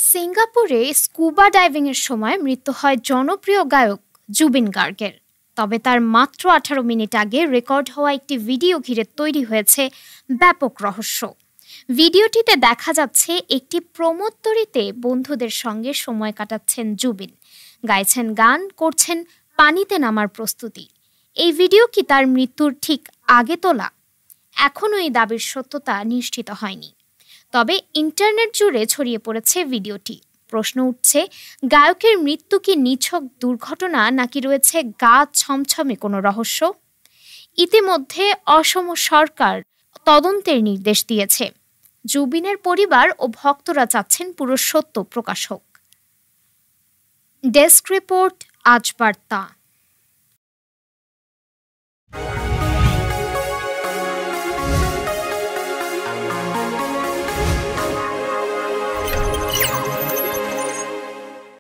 সিঙ্গাপুরে স্কুবা ডাইভিংয়ের সময় মৃত্যু হয় জনপ্রিয় গায়ক জুবিন গার্গের। তবে তার মাত্র 18 মিনিট আগে রেকর্ড হওয়া একটি ভিডিও ঘিরে তৈরি হয়েছে ব্যাপক রহস্য। ভিডিওটিতে দেখা যাচ্ছে একটি প্রমোত্তরিতে বন্ধুদের সঙ্গে সময় কাটাচ্ছেন জুবিন, গাইছেন গান, করছেন পানিতে নামার প্রস্তুতি। এই ভিডিও কি তার মৃত্যুর ঠিক আগে তোলা? এখনও এই দাবির সত্যতা নিশ্চিত হয়নি। তবে ইন্টারনেট জুড়ে ছড়িয়ে পড়েছে ভিডিওটি। প্রশ্ন উঠছে, গায়কের মৃত্যু কি নিছক দুর্ঘটনা নাকি রয়েছে গা ছমছমে কোনো রহস্য? ইতিমধ্যে অসম সরকার তদন্তের নির্দেশ দিয়েছে। জুবিনের পরিবার ও ভক্তরা চাচ্ছেন পুরো সত্য প্রকাশ হোক। ডেস্ক রিপোর্ট, আজ বার্তা।